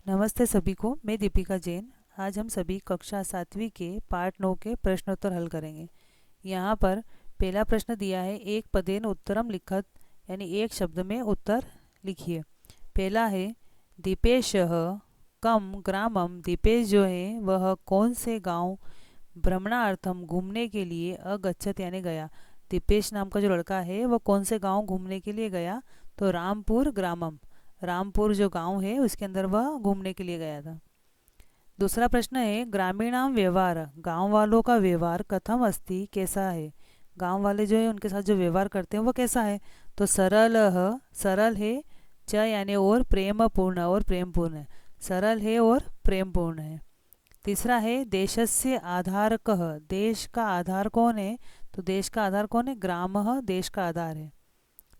नमस्ते सभी को, मैं दीपिका जैन। आज हम सभी कक्षा 7वीं के पार्ट 9 के प्रश्नोत्तर हल करेंगे। यहाँ पर पहला प्रश्न दिया है, एक पदेन उत्तरम लिखत, यानी एक शब्द में उत्तर लिखिए। पहला है दीपेशः कम ग्रामम। दीपेश जो है वह कौन से गांव भ्रमणार्थम घूमने के लिए अगच्छत यानी गया। दीपेश नाम का जो लड़का है वह कौन से गांव घूमने के लिए गया, तो रामपुर ग्रामम। रामपुर जो गांव है उसके अंदर वह घूमने के लिए गया था। दूसरा प्रश्न है ग्रामीणाम व्यवहार। गांव वालों का व्यवहार कथम अस्ति, कैसा है। गांव वाले जो है उनके साथ जो व्यवहार करते हैं वो कैसा है, तो सरल। सरल है, च यानी और प्रेम पूर्ण, और प्रेम पूर्ण है। सरल है और प्रेम पूर्ण है। तीसरा है देशस्य आधारकः। देश का आधार कौन है, तो देश का आधार कौन है, ग्रामः देश का आधार है।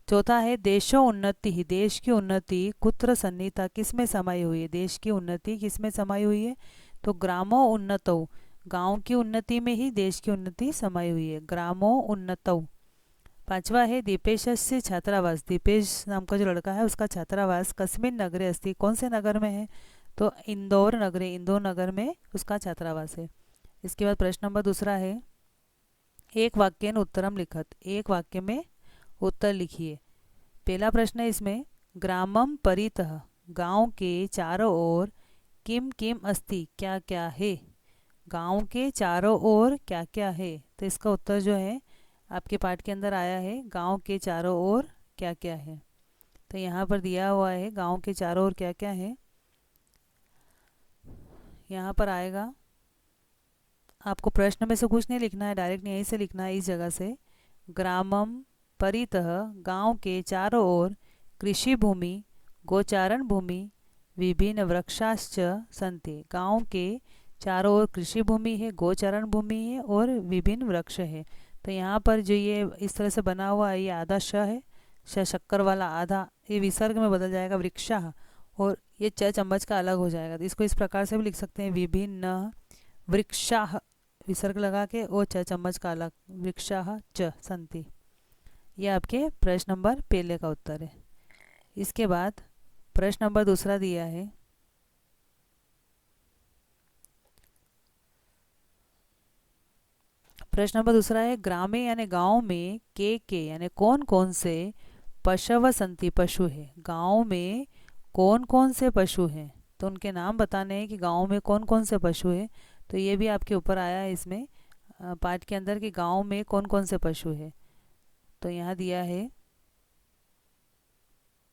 चौथा है देशो उन्नति ही। देश की उन्नति कुत्र सन्निहिता, किस में समाई हुई है। देश की उन्नति किस में समाई हुई है, तो ग्रामो उन्नतौ। गांव की उन्नति में ही देश की उन्नति समाई हुई है, ग्रामो उन्नतौ। पांचवा है दीपेशस्य छात्रावास। दीपेश नाम का जो लड़का है उसका छात्रावास कस्मिन नगरे अस्ति, कौन से नगर में है, तो इंदौर नगरे, इंदौर नगर में उसका छात्रावास है। इसके बाद प्रश्न नंबर दूसरा है एक वाक्यन उत्तरम लिखत। एक वाक्य में उत्तर लिखिए। पहला प्रश्न है इसमें ग्रामम परितः, गांव के चारों ओर किम किम अस्ति, क्या क्या है। गांव के चारों ओर क्या क्या है, तो इसका उत्तर जो है आपके पाठ के अंदर आया है, गांव के चारों ओर क्या क्या है। तो यहाँ पर दिया हुआ है गांव के चारों ओर क्या क्या है। यहाँ पर आएगा, आपको प्रश्न में से कुछ नहीं लिखना है, डायरेक्ट यहीं से लिखना है, इस जगह से। ग्रामम परितः, गांव के चारों ओर, कृषि भूमि, गोचारण भूमि, विभिन्न वृक्षाश्च संति। गांव के चारों ओर कृषि भूमि है, गोचारण भूमि है और विभिन्न वृक्ष है। तो यहाँ पर जो ये इस तरह से बना हुआ है, ये आधा श है, श शक्कर वाला आधा, ये विसर्ग में बदल जाएगा वृक्षा, और ये च चम्मच का अलग हो जाएगा। तो इसको इस प्रकार से भी लिख सकते हैं, विभिन्न वृक्षा, विसर्ग लगा के, और च चम्मच का अलग, वृक्षा च संति। ये आपके प्रश्न नंबर पहले का उत्तर है। इसके बाद प्रश्न नंबर दूसरा दिया है, प्रश्न नंबर दूसरा है ग्रामे यानी गांव में के यानी कौन कौन से पशव संति, पशु है। गांव में कौन कौन से पशु हैं, तो उनके नाम बताने हैं कि गांव में कौन कौन से पशु हैं। तो ये भी आपके ऊपर आया है इसमें पाठ के अंदर कि गांव में कौन कौन से पशु है। तो यहाँ दिया है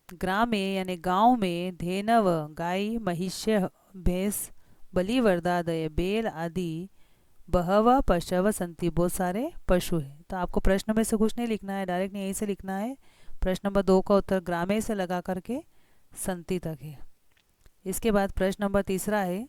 ग्रामे यानी गांव में धेनव गाय, महिष्य भैंस, बलिवर्दादय बैल आदि, बहव पशव संति, बहुत सारे पशु है। तो आपको प्रश्न में से कुछ नहीं लिखना है, डायरेक्ट यहीं से लिखना है। प्रश्न नंबर 2 का उत्तर ग्रामे से लगा करके संति तक है। इसके बाद प्रश्न नंबर तीसरा है,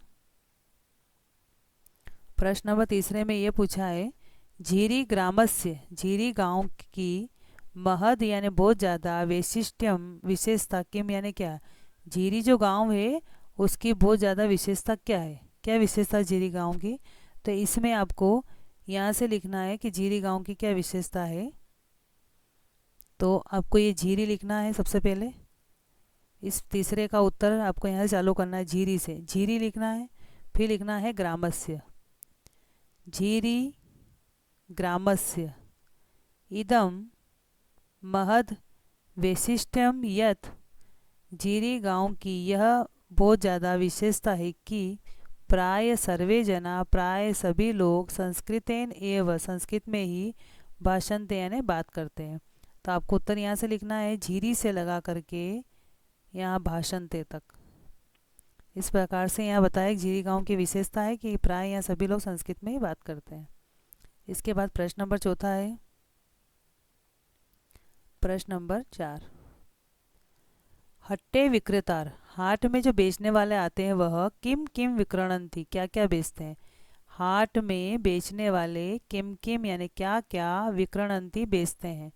प्रश्न नंबर तीसरे में ये पूछा है झीरी ग्रामस्य, झीरी गांव की महद यानी बहुत ज़्यादा, वैशिष्ट्यम विशेषता, किम यानी क्या। झीरी जो गांव है उसकी बहुत ज़्यादा विशेषता क्या है, क्या विशेषता झीरी गांव की। तो इसमें आपको यहाँ से लिखना है कि झीरी गांव की क्या विशेषता है। तो आपको ये झीरी लिखना है सबसे पहले। इस तीसरे का उत्तर आपको यहाँ से चालू करना है, झीरी से, झीरी लिखना है। फिर लिखना है ग्रामस्य, झीरी ग्रामस्य इदम महद वैशिष्ट्यम यत। झीरी गांव की यह बहुत ज़्यादा विशेषता है कि प्राय सर्वे जना, प्राय सभी लोग, संस्कृतेन एव संस्कृत में ही भाषणते यानी बात करते हैं। तो आपको उत्तर यहाँ से लिखना है, झीरी से लगा करके यहाँ भाषणते तक। इस प्रकार से यहाँ बताया झीरी गांव की विशेषता है कि प्राय यहाँ सभी लोग संस्कृत में ही बात करते हैं। इसके बाद प्रश्न नंबर चौथा है, प्रश्न नंबर 4, हट्टे विक्रेतार। हाट में जो बेचने वाले आते हैं वह किम किम विक्रणंती, क्या क्या बेचते हैं। हाट में बेचने वाले किम किम यानी क्या क्या, विक्रणंती बेचते हैं।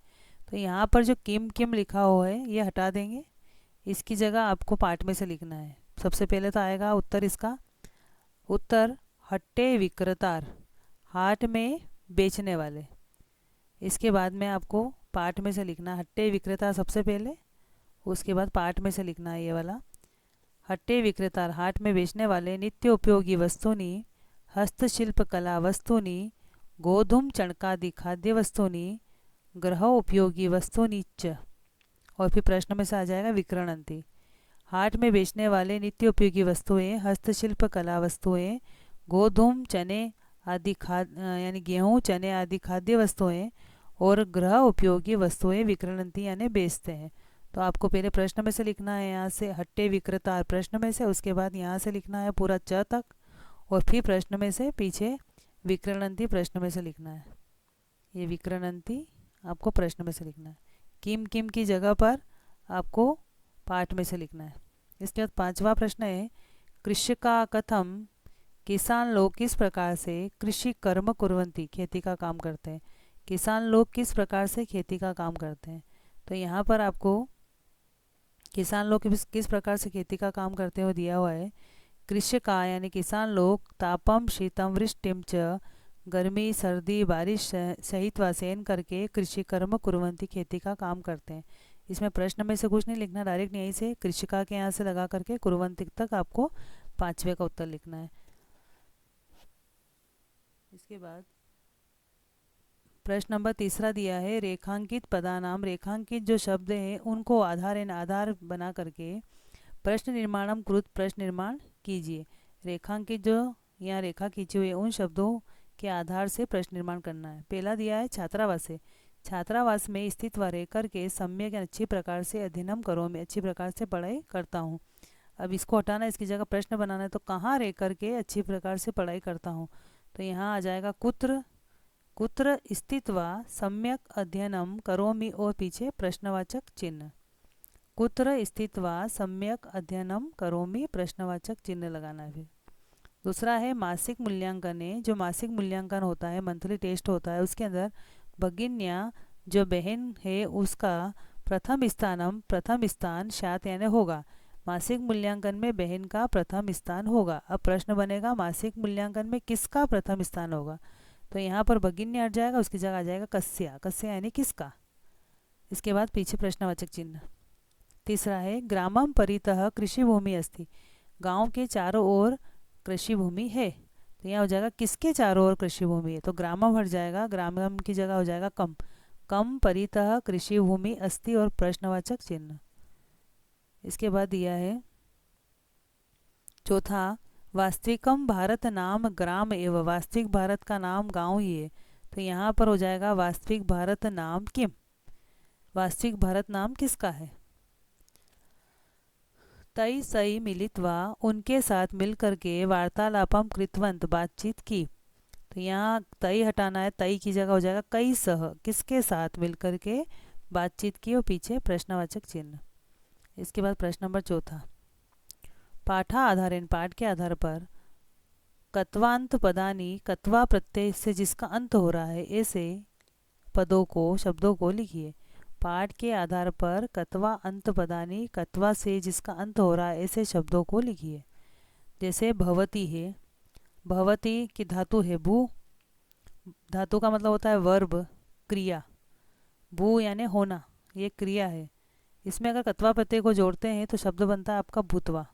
तो यहाँ पर जो किम किम लिखा हुआ है ये हटा देंगे, इसकी जगह आपको पाठ में से लिखना है। सबसे पहले तो आएगा उत्तर, इसका उत्तर हट्टे विक्रेतार, हाट में बेचने वाले। इसके बाद में आपको पाठ में से लिखना हट्टे विक्रेता सबसे पहले, उसके बाद पाठ में से लिखना है ये वाला हट्टे विक्रेता हाट में बेचने वाले नित्य उपयोगी वस्तूनी, हस्तशिल्प कला वस्तूनी, गोधूम चणकादि खाद्य वस्तूनी, गृह उपयोगी वस्तूनी च। और फिर प्रश्न में से आ जाएगा विक्रयणन्ति। हाट में बेचने वाले नित्य उपयोगी वस्तुएं, हस्तशिल्प कला वस्तुएं, गोधूम चने आदि यानी गेहूँ चने आदि खाद्य वस्तुएं और गृह उपयोगी वस्तुएं विक्रयणन्ति यानी बेचते हैं। तो आपको पहले प्रश्न में से लिखना है यहाँ से हट्टे विक्रेता प्रश्न में से, उसके बाद यहाँ से लिखना है पूरा च तक, और फिर प्रश्न में से पीछे विक्रयणन्ति प्रश्न में से लिखना है। ये विक्रयणन्ति आपको प्रश्न में से लिखना है। किम किम की जगह पर आपको पाठ में से लिखना है। इसके बाद 5वां प्रश्न है कृषिका कथम, किसान लोग किस प्रकार से कृषि कर्म कुर्वन्ति, खेती का काम करते हैं। किसान लोग किस प्रकार से खेती का काम करते हैं। तो यहाँ पर आपको किसान लोग किस प्रकार से खेती का काम करते हैं वो दिया हुआ है। कृषिका यानी किसान लोग तापम शीतम वृष्टिम च, गर्मी सर्दी बारिश सहित व सहन करके कृषि कर्म कुर्वन्ति खेती का काम करते हैं। इसमें प्रश्न में से कुछ नहीं लिखना, डायरेक्ट यहीं से कृषिका के यहाँ से लगा करके कुर्वन्ति तक आपको 5वें का उत्तर लिखना है। इसके बाद प्रश्न नंबर 3 दिया है रेखांकित पदानाम, रेखांकित जो शब्द हैं उनको आधार बना करके प्रश्न निर्माणम कृत प्रश्न निर्माण कीजिए। रेखांकित जो यहाँ रेखा खींची हुई है उन शब्दों के आधार से प्रश्न निर्माण करना है। पहला दिया है छात्रावास है, छात्रावास में स्थित व रह करके सम्यक अच्छी प्रकार से अध्ययनम करो, मैं अच्छी प्रकार से पढ़ाई करता हूँ। अब इसको हटाना, इसकी जगह प्रश्न बनाना है। तो कहाँ रह करके अच्छी प्रकार से पढ़ाई करता हूँ। तो यहाँ आ जाएगा कुत्र, कुत्र स्थित्वा सम्यक अध्ययनम करोमि और पीछे प्रश्नवाचक चिन्ह। कुत्र स्थित्वा सम्यक अध्ययनम करोमि प्रश्नवाचक चिन्ह लगाना है। फिर दूसरा है मासिक मूल्यांकन है, जो मासिक मूल्यांकन होता है मंथली टेस्ट होता है, उसके अंदर भगिन्या जो बहन है उसका प्रथम स्थान शात यानी होगा। मासिक मूल्यांकन में बहन का प्रथम स्थान होगा। अब प्रश्न बनेगा मासिक मूल्यांकन में किसका प्रथम स्थान होगा। तो यहाँ पर भगिन्या हट जाएगा, उसकी जगह आ जाएगा कस्या, कस्या यानी किसका। इसके बाद पीछे प्रश्नवाचक चिन्ह। तीसरा है ग्रामम परितः कृषि भूमि अस्ति, गाँव के चारों ओर कृषि भूमि है। तो यहाँ हो जाएगा किसके चारों ओर कृषि भूमि है। तो ग्रामम हट जाएगा, ग्रामम की जगह हो जाएगा कम, कम परितः कृषि भूमि अस्ति और प्रश्नवाचक चिन्ह। इसके बाद दिया है चौथा वास्तविकम भारत नाम ग्राम एवं, वास्तविक भारत का नाम गांव ही है। तो यहाँ पर हो जाएगा वास्तविक भारत नाम किम, वास्तविक भारत नाम किसका है। तई सई मिलित्वा उनके साथ मिल करके वार्तालापम कृतवंत बातचीत की। तो यहाँ तई हटाना है, तई की जगह हो जाएगा कई सह, किसके साथ मिल करके बातचीत की और पीछे प्रश्नवाचक चिन्ह। इसके बाद प्रश्न नंबर 4 पाठा आधारेण, पाठ के आधार पर कत्वांत पदानी, कत्वा प्रत्यय से जिसका अंत हो रहा है ऐसे पदों को शब्दों को लिखिए। पाठ के आधार पर कत्वा अंत पदानी, कत्वा से जिसका अंत हो रहा है ऐसे शब्दों को लिखिए। जैसे भवती है, भवती की धातु है भू, धातु का मतलब होता है वर्ब क्रिया, भू यानी होना, ये क्रिया है। इसमें अगर कत्वा प्रत्यय को जोड़ते हैं तो शब्द बनता है आपका भूतवा।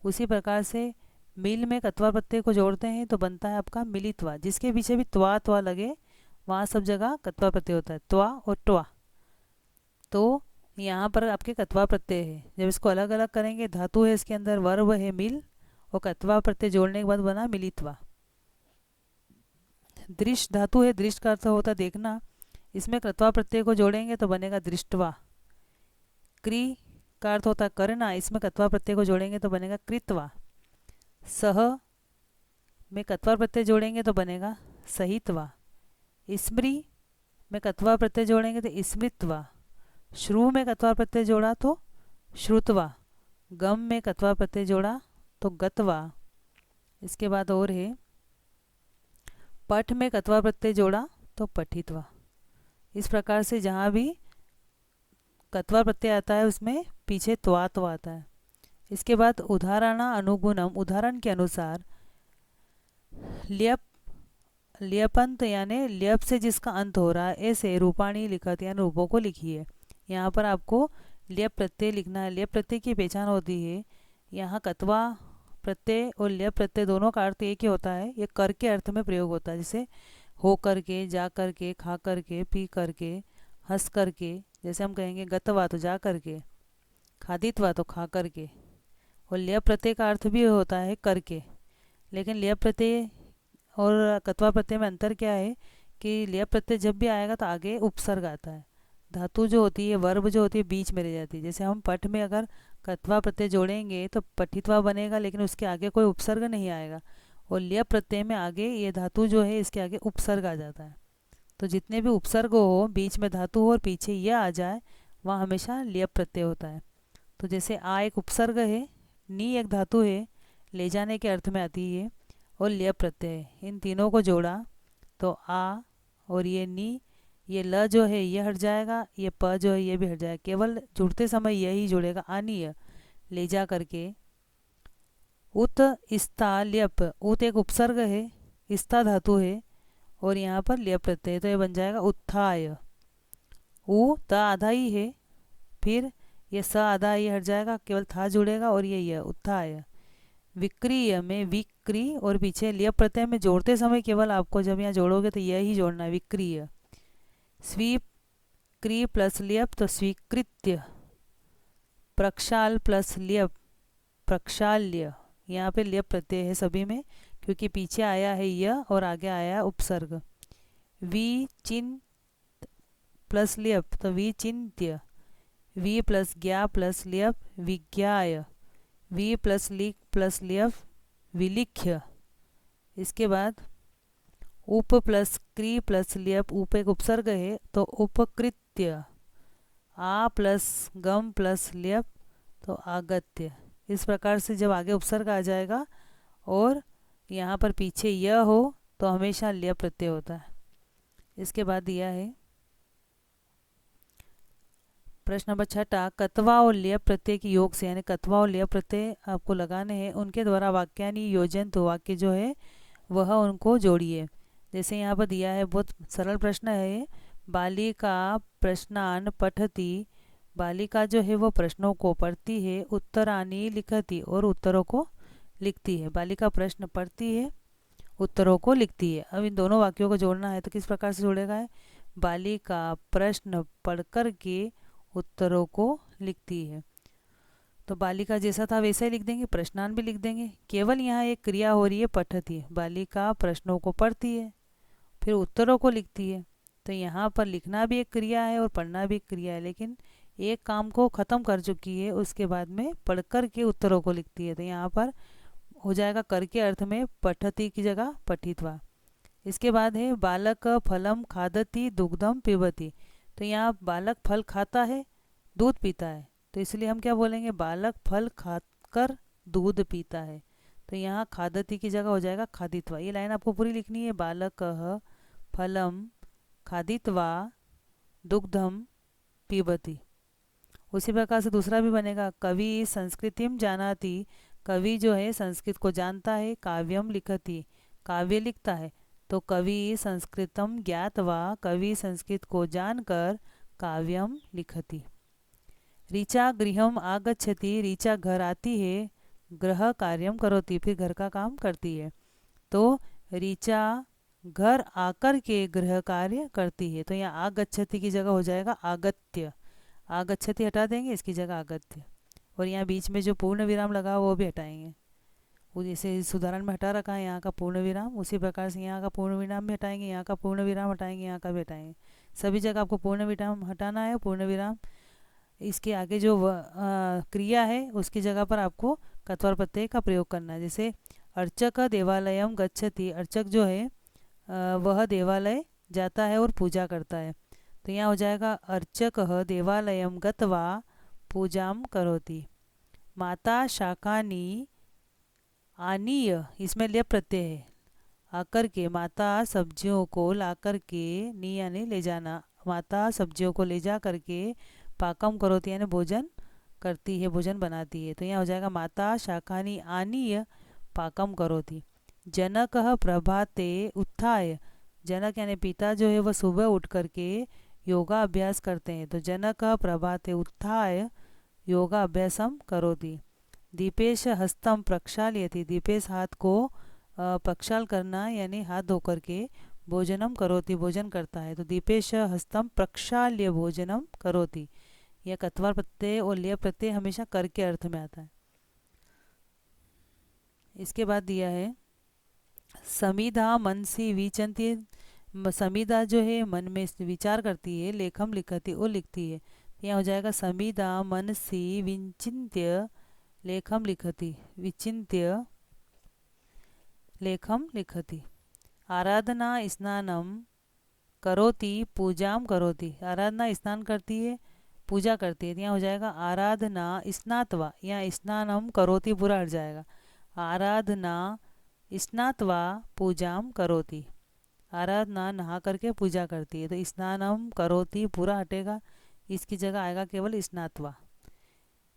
उसी प्रकार से मिल में कत्वा प्रत्यय को जोड़ते हैं तो बनता है आपका मिलित्वा, जिसके पीछे भी त्वा लगे वहाँ सब जगह कत्वा प्रत्यय होता है, त्वा और ट्वा। तो यहाँ पर आपके कत्वा प्रत्यय है। जब इसको अलग अलग करेंगे, धातु है इसके अंदर, वर्ब है मिल, और कत्वा प्रत्यय जोड़ने के बाद बना मिलित्वा। दृश्य धातु है, दृश्य का अर्थ होता है देखना, इसमें कत्वा प्रत्यय को जोड़ेंगे तो बनेगा दृष्टवा। क्री का अर्थ होता है करना, इसमें कत्वा प्रत्यय को जोड़ेंगे तो बनेगा कृत्वा। सह में कत्वा प्रत्यय जोड़ेंगे तो बनेगा सहित्वा। स्मृ में कत्वा प्रत्यय जोड़ेंगे तो स्मृत्वा। श्रु में कत्वा प्रत्यय जोड़ा तो श्रुत्वा। गम में कत्वा प्रत्यय जोड़ा तो गत्वा। इसके बाद और है पठ में कत्वा प्रत्यय जोड़ा तो पठित्वा। इस प्रकार से जहाँ भी कत्वा प्रत्यय आता है उसमें पीछे त्वा आता है। इसके बाद उदाहरणा अनुगुणम, उदाहरण के अनुसार ल्यप, ल्यपंत यानी ल्यप से जिसका अंत हो रहा है ऐसे रूपाणी लिखत यानी रूपों को लिखिए। यहाँ पर आपको ल्यप प्रत्यय लिखना है। ल्यप प्रत्यय की पहचान होती है यहाँ कत्वा प्रत्यय और ल्य प्रत्यय दोनों का अर्थ एक ही होता है। ये कर के अर्थ में प्रयोग होता है, जैसे हो करके, जा करके, खा करके, पी करके, हंस करके। जैसे हम कहेंगे गतवा तो जा करके, खादित्वा तो खा करके। और ल्य प्रत्यय का अर्थ भी होता है करके। लेकिन ल्य प्रत्यय और कत्वा प्रत्यय में अंतर क्या है कि ल्य प्रत्यय जब भी आएगा तो आगे उपसर्ग आता है। धातु जो होती है, वर्ब जो होती है, बीच में रह जाती है। जैसे हम पठ में अगर कत्वा प्रत्यय जोड़ेंगे तो पठित्वा बनेगा, लेकिन उसके आगे कोई उपसर्ग नहीं आएगा। और ल्य प्रत्यय में आगे ये धातु जो है इसके आगे उपसर्ग आ जाता है। तो जितने भी उपसर्ग हो, बीच में धातु हो और पीछे यह आ जाए, वहाँ हमेशा ल्य प्रत्यय होता है। तो जैसे आ एक उपसर्ग है, नी एक धातु है, ले जाने के अर्थ में आती है, और ल्य प्रत्यय है। इन तीनों को जोड़ा तो आ और ये नी, ये ल जो है ये हट जाएगा, ये प जो है ये भी हट जाएगा। केवल जुड़ते समय यही जुड़ेगा, आनीय, ले जा करके। उत इस्ता ल्यप, उत एक उपसर्ग है, इस्ता धातु है, और यहाँ पर ल्य प्रत्यय, तो ये बन जाएगा उत्थाय। उ त आधा ही है, फिर ये स आधा ये हट जाएगा, केवल था जुड़ेगा, और ये उत्थाय। विक्रिय में विक्री और पीछे ल्य प्रत्यय में जोड़ते समय केवल आपको जब यहाँ जोड़ोगे तो यह ही जोड़ना है, विक्रिय। स्वीप क्री प्लस ल्यप तो स्वीकृत्य। प्रक्षाल प्लस ल्यप प्रक्षाल्य। यहाँ पे ल्यप प्रत्यय है सभी में, क्योंकि पीछे आया है यह और आगे आया है उपसर्ग। विचिन प्लस ल्यप तो विचिन्त्य। वी प्लस ज्ञा प्लस ल्यप विज्ञाय। वी प्लस लिख प्लस ल्यप विलिख्य। इसके बाद उप प्लस क्री प्लस ल्यप, उप एक उपसर्ग है तो उपकृत्य। आ प्लस गम प्लस ल्यप तो आगत्य। इस प्रकार से जब आगे उपसर्ग आ जाएगा और यहाँ पर पीछे यह हो तो हमेशा ल्य प्रत्यय होता है। इसके बाद दिया है प्रश्न नंबर 6, कत्वा और ल्य प्रत्यय की योग से, यानी कत्वा और ल्य प्रत्यय आपको लगाने हैं, उनके द्वारा वाक्यानि योजन, तो वाक्य जो है वह उनको जोड़िए। जैसे यहाँ पर दिया है, बहुत सरल प्रश्न है। बालिका प्रश्नान पठती, बालिका जो है वो प्रश्नों को पढ़ती है, उत्तरानी लिखती, और उत्तरों को लिखती है। बालिका प्रश्न पढ़ती है, उत्तरों को लिखती है। अब इन दोनों वाक्यों को जोड़ना है, तो किस प्रकार से जोड़ेगा है? बालिका प्रश्न पढ़ कर के उत्तरों को लिखती है। तो बालिका जैसा था वैसा ही लिख देंगे, प्रश्नान भी लिख देंगे। केवल यहाँ एक क्रिया हो रही है, पठती। बालिका प्रश्नों को पढ़ती है, फिर उत्तरों को लिखती है। तो यहाँ पर लिखना भी एक क्रिया है और पढ़ना भी एक क्रिया है, लेकिन एक काम को ख़त्म कर चुकी है, उसके बाद में पढ़ कर के उत्तरों को लिखती है। तो यहाँ पर हो जाएगा कर के अर्थ में पठती की जगह पठित्वा। इसके बाद है बालक फलम खादती दुग्धम पिबती। तो यहाँ बालक फल खाता है, दूध पीता है, तो इसलिए हम क्या बोलेंगे? बालक फल खाकर दूध पीता है। तो यहाँ खादती की जगह हो जाएगा खादित्वा। ये लाइन आपको पूरी लिखनी है। बालक फलम खादित्वा दुग्धम पिबती। उसी प्रकार से दूसरा भी बनेगा, कवि संस्कृतिम जानाति। कवि जो है संस्कृत को जानता है, काव्यम लिखति, काव्य लिखता है। तो कवि संस्कृतम ज्ञातवा, कवि संस्कृत को जानकर काव्यम लिखति। ऋचा गृहम आगच्छति, ऋचा घर आती है, गृह कार्यम करोति, फिर घर का काम करती है। तो ऋचा घर आकर के गृह कार्य करती है। तो यहाँ आगच्छति की जगह हो जाएगा आगत्य। आगच्छति हटा देंगे, इसकी जगह आगत्य। और यहाँ बीच में जो पूर्ण विराम लगा वो भी हटाएंगे। वो जैसे इस उदाहरण में हटा रखा है यहाँ का पूर्ण विराम, उसी प्रकार से यहाँ का पूर्ण विराम भी हटाएंगे, यहाँ का पूर्ण विराम हटाएंगे, यहाँ का भी हटाएंगे। सभी जगह आपको पूर्ण विराम हटाना है। पूर्ण विराम इसके आगे जो क्रिया है उसकी जगह पर आपको कत्वर प्रत्यय का प्रयोग करना है। जैसे अर्चक देवालयम गच्छति, अर्चक जो है वह देवालय जाता है और पूजा करता है। तो यहाँ हो जाएगा अर्चक देवालयम गत्वा पूजाम करोति। माता शाकानी आनीय, इसमें ल्य प्रत्यय है, आकर के। माता सब्जियों को ला कर के, नी यानी ले जाना, माता सब्जियों को ले जा करके पाकम करोति यानी भोजन करती है, भोजन बनाती है। तो यहाँ हो जाएगा माता शाकानी आनीय पाकम करोति। जनक प्रभाते उत्थाय, जनक यानी पिता जो है वह सुबह उठ करके योगा अभ्यास करते हैं। तो जनक प्रभाते उत्थाय योगा अभ्यासम करोति। दीपेश हस्तम प्रक्षालयति, दीपेश हाथ को प्रक्षाल करना यानी हाथ धो करके भोजनम करोति, भोजन करता है। तो दीपेश हस्तम प्रक्षाल्य भोजनम करोति, यह कत्वार प्रत्यय और लिय प्रत्यय हमेशा कर के अर्थ में आता है। इसके बाद दिया है समिधा मनसी विचंती, समिधा जो है मन में विचार करती है, लेखम लिखती वो लिखती है। यहाँ हो जाएगा समिधा मनसी विचिन्त्य लेखम लिखति, विचिन्त्य लेखम लिखति। आराधना स्नानम करोति पूजाम करोति, आराधना स्नान करती है पूजा करती है। यहाँ हो जाएगा आराधना स्नात्वा, यहाँ स्नानम करोति पूरा हट जाएगा। आराधना स्नात्वा पूजाम करोति, आराधना नहा करके पूजा करती है। तो स्नानम करोति पूरा हटेगा, इसकी जगह आएगा केवल स्नात्वा।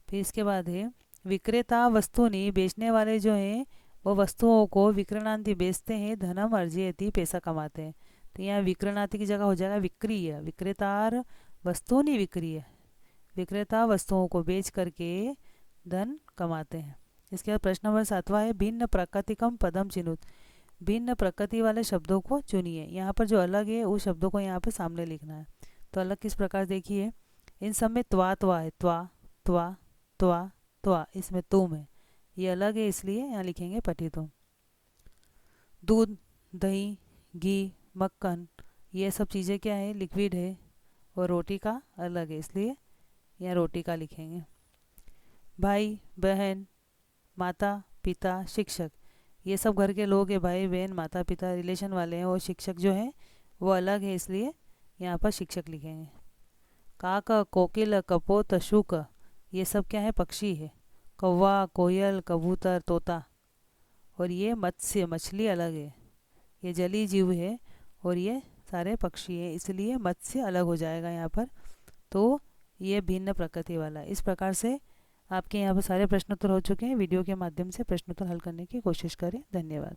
फिर इसके बाद है विक्रेता वस्तुनि, बेचने वाले जो हैं वो वस्तुओं को विक्रणांति बेचते हैं, धनम अर्जयति पैसा कमाते हैं। तो यहाँ विक्रणांति की जगह हो जाएगा विक्रीय, विक्रेतार वस्तुनि विक्रीय, विक्रेता वस्तुओं को बेच करके धन कमाते हैं। इसके बाद प्रश्न नंबर 7वां है भिन्न प्रकृतिकम पदम चिनुत, भिन्न प्रकृति वाले शब्दों को चुनिए। यहाँ पर जो अलग है उस शब्दों को यहाँ पे सामने लिखना है। तो अलग किस प्रकार देखिए, इन सब में त्वा त्वा है, त्वा त्वा त्वा त्वा, इसमें तुम है, ये अलग है इसलिए यहाँ लिखेंगे पठितुम। दूध दही घी मक्खन ये सब चीज़ें क्या है, लिक्विड है, और रोटी का अलग है इसलिए यहाँ रोटी का लिखेंगे। भाई बहन माता पिता शिक्षक ये सब घर के लोग हैं, भाई बहन माता पिता रिलेशन वाले हैं, और शिक्षक जो है वो अलग है इसलिए यहाँ पर शिक्षक लिखेंगे। काक कोकिल कपोत शुक ये सब क्या है, पक्षी है। कौवा कोयल कबूतर तोता, और ये मत्स्य मछली अलग है, ये जलीय जीव है, और ये सारे पक्षी हैं इसलिए मत्स्य अलग हो जाएगा यहाँ पर। तो ये भिन्न प्रकृति वाला। इस प्रकार से आपके यहाँ पर सारे प्रश्नोत्तर हो चुके हैं। वीडियो के माध्यम से प्रश्नोत्तर हल करने की कोशिश करें। धन्यवाद।